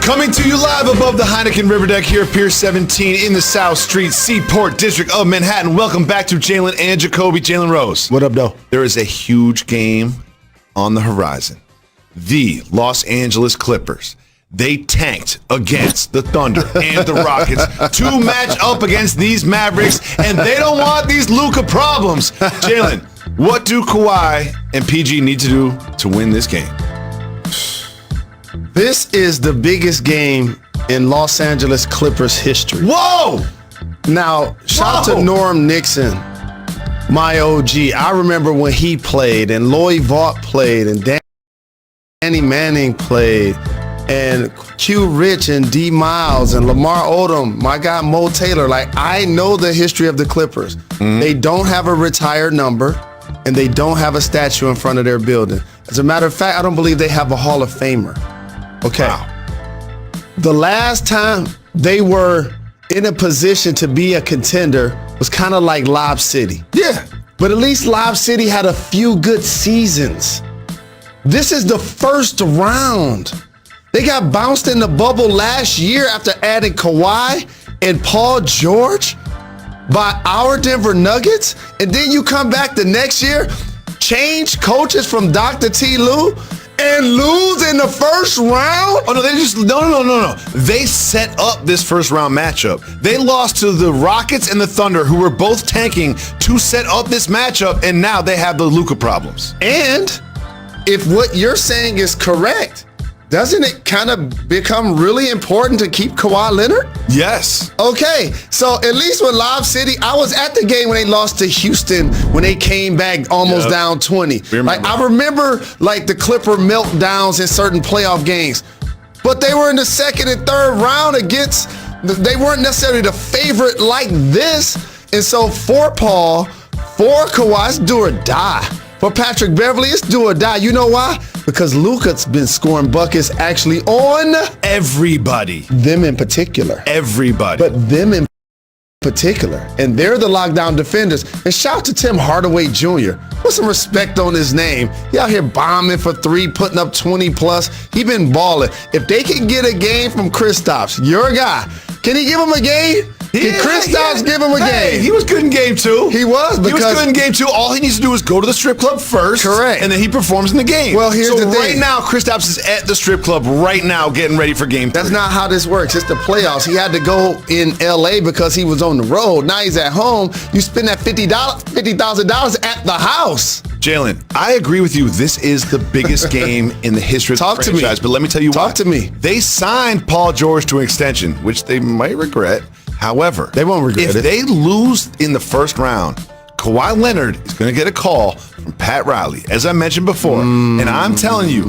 Coming to you live above the Heineken River Deck here at Pier 17 in the South Street Seaport District of Manhattan. Welcome back to Jalen and Jacoby. Jalen Rose. What up, though? There is a huge game on the horizon. The Los Angeles Clippers. They tanked against the Thunder and the Rockets to match up against these Mavericks, and they don't want these Luka problems. Jalen, what do Kawhi and PG need to do to win this game? This is the biggest game in Los Angeles Clippers history. Whoa! Now, shout out to Norm Nixon, my OG. I remember when he played, and Lloyd Vaught played, and Danny Manning played, and Q Rich and D Miles and Lamar Odom, my guy Mo Taylor. Like, I know the history of the Clippers. They don't have a retired number, and they don't have a statue in front of their building. As a matter of fact, I don't believe they have a Hall of Famer. Okay. Wow. The last time they were in a position to be a contender was kind of like Lob City. Yeah. But at least Lob City had a few good seasons. This is the first round. They got bounced in the bubble last year after adding Kawhi and Paul George by our Denver Nuggets. And then you come back the next year, change coaches from Dr. T. Lue, and lose in the first round? Oh, no, they just, no. They set up this first round matchup. They lost to the Rockets and the Thunder, who were both tanking to set up this matchup, and now they have the Luka problems. And if what you're saying is correct, doesn't it kind of become really important to keep Kawhi Leonard? Yes. Okay, so at least with Lob City, I was at the game when they lost to Houston when they came back almost down 20. I remember like the Clipper meltdowns in certain playoff games, but they were in the second and third round against, they weren't necessarily the favorite like this. And so for Paul, for Kawhi, it's do or die. For Patrick Beverly, it's do or die. You know why? Because Luka's been scoring buckets actually on everybody. Them in particular. Everybody. But them in particular. And they're the lockdown defenders. And shout out to Tim Hardaway Jr. Put some respect on his name. He out here bombing for three, putting up 20 plus. He been balling. If they can get a game from Kristaps, your guy, can he give him a game? Can Kristaps give him a game? He was good in game two. He was good in game two. All he needs to do is go to the strip club first. Correct. And then he performs in the game. Well, here's the thing. Right now, Kristaps is at the strip club right now getting ready for game three. That's not how this works. It's the playoffs. He had to go in L.A. because he was on the road. Now he's at home. You spend that $50,000 at the house. Jalen, I agree with you. This is the biggest game in the history of the franchise. But let me tell you why. Talk to me. They signed Paul George to an extension, which they might regret. However, they won't regret if they lose in the first round, Kawhi Leonard is going to get a call from Pat Riley, as I mentioned before. And I'm telling you,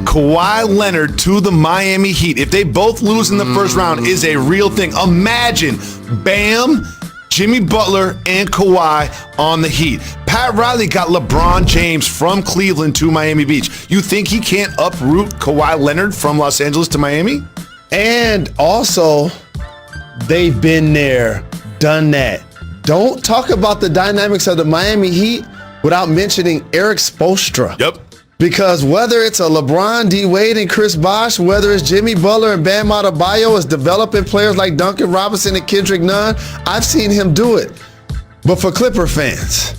Kawhi Leonard to the Miami Heat, if they both lose in the first round, is a real thing. Imagine Bam, Jimmy Butler, and Kawhi on the Heat. Pat Riley got LeBron James from Cleveland to Miami Beach. You think he can't uproot Kawhi Leonard from Los Angeles to Miami? And also, they've been there, done that. Don't talk about the dynamics of the Miami Heat without mentioning Eric Spoelstra. Yep. Because whether it's a LeBron, D. Wade, and Chris Bosh, whether it's Jimmy Butler and Bam Adebayo is developing players like Duncan Robinson and Kendrick Nunn, I've seen him do it. But for Clipper fans,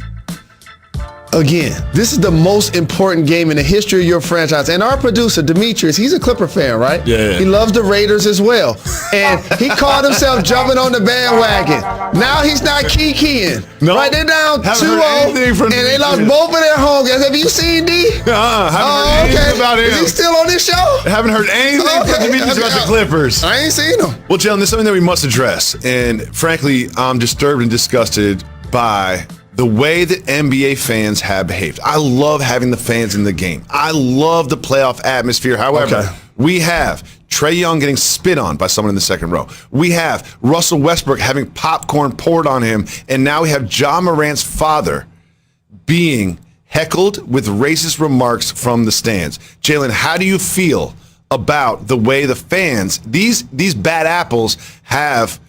again, this is the most important game in the history of your franchise. And our producer, Demetrius, he's a Clipper fan, right? Yeah. He loves the Raiders as well. And he caught himself jumping on the bandwagon. Now he's not kikiing. No. Right, they're down 2-0, and they lost both of their home games. Have you seen D? Haven't heard anything about him. Is he still on this show? Haven't heard anything from Demetrius about the Clippers. I ain't seen him. Well, Jalen, there's something that we must address. And frankly, I'm disturbed and disgusted by the way that NBA fans have behaved. I love having the fans in the game. I love the playoff atmosphere. However, we have Trae Young getting spit on by someone in the second row. We have Russell Westbrook having popcorn poured on him. And now we have Ja Morant's father being heckled with racist remarks from the stands. Jalen, how do you feel about the way the fans, these bad apples, have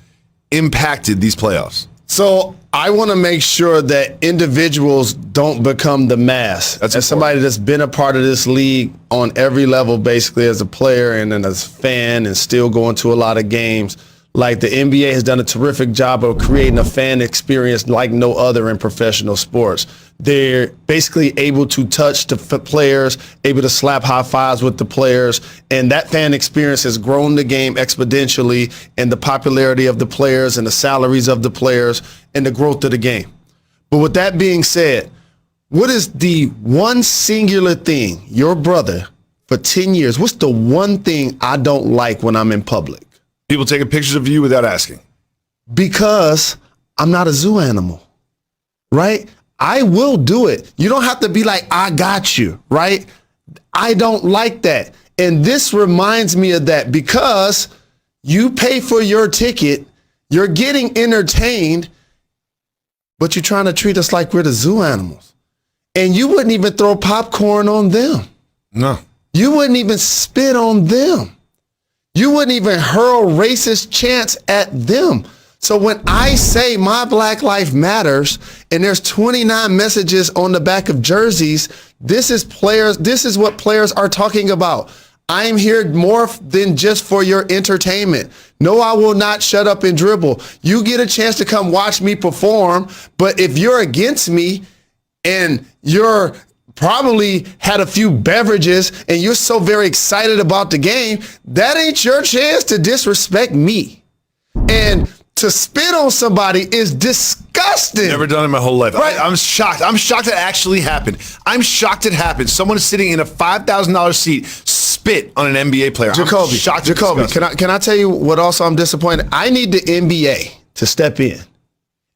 impacted these playoffs? So I want to make sure that individuals don't become the mass. That's as somebody that's been a part of this league on every level, basically as a player and then as a fan and still going to a lot of games, like the NBA has done a terrific job of creating a fan experience like no other in professional sports. They're basically able to touch the players, able to slap high fives with the players, and that fan experience has grown the game exponentially, and the popularity of the players and the salaries of the players and the growth of the game. But with that being said, what is the one singular thing, your brother, for 10 years, what's the one thing I don't like when I'm in public? People taking pictures of you without asking. Because I'm not a zoo animal, right? I will do it. You don't have to be like, I got you, right? I don't like that. And this reminds me of that because you pay for your ticket, you're getting entertained, but you're trying to treat us like we're the zoo animals. And you wouldn't even throw popcorn on them. No. You wouldn't even spit on them. You wouldn't even hurl racist chants at them. So when I say my Black Life Matters and there's 29 messages on the back of jerseys, this is what players are talking about. I'm here more than just for your entertainment. No, I will not shut up and dribble. You get a chance to come watch me perform, but if you're against me and you're probably had a few beverages and you're so very excited about the game, that ain't your chance to disrespect me. And to spit on somebody is disgusting. Never done it my whole life. Right. I'm shocked. I'm shocked it actually happened. I'm shocked it happened. Someone is sitting in a $5,000 seat, spit on an NBA player. Jacoby, can I tell you what also I'm disappointed? I need the NBA to step in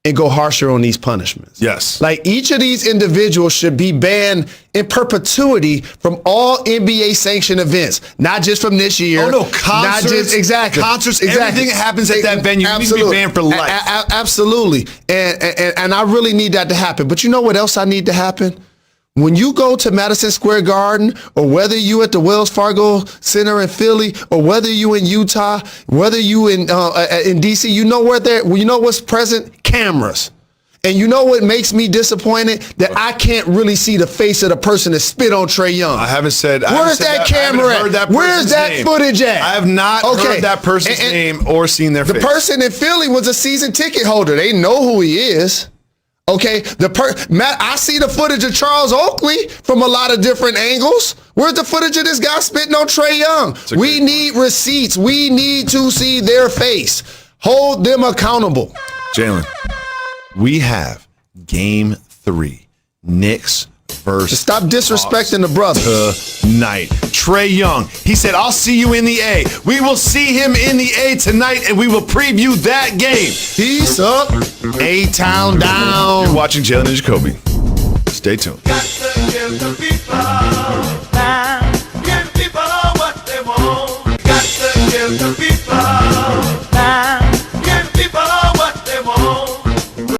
and go harsher on these punishments. Yes. Like each of these individuals should be banned in perpetuity from all NBA sanctioned events, not just from this year. Oh no, concerts, not just, exactly. Concerts, everything that happens at that venue needs to be banned for life. Absolutely. And I really need that to happen. But you know what else I need to happen? When you go to Madison Square Garden, or whether you at the Wells Fargo Center in Philly, or whether you in Utah, whether you in DC, you know what's present? Cameras. And you know what makes me disappointed? That I can't really see the face of the person that spit on Trae Young. I haven't said. Where's that camera at? Where's that footage at? I have not heard that person's name or seen their face. The person in Philly was a season ticket holder. They know who he is. Okay, Matt, I see the footage of Charles Oakley from a lot of different angles. Where's the footage of this guy spitting on Trae Young? We need receipts. We need to see their face. Hold them accountable. Jalen, we have Game 3, Knicks versus. Stop disrespecting the brother. Tonight, Trae Young. He said, "I'll see you in the A." We will see him in the A tonight, and we will preview that game. Peace up, A-Town down. You're watching Jalen and Jacoby. Stay tuned. Got to give the people time. Give people what they want. Got to give the people.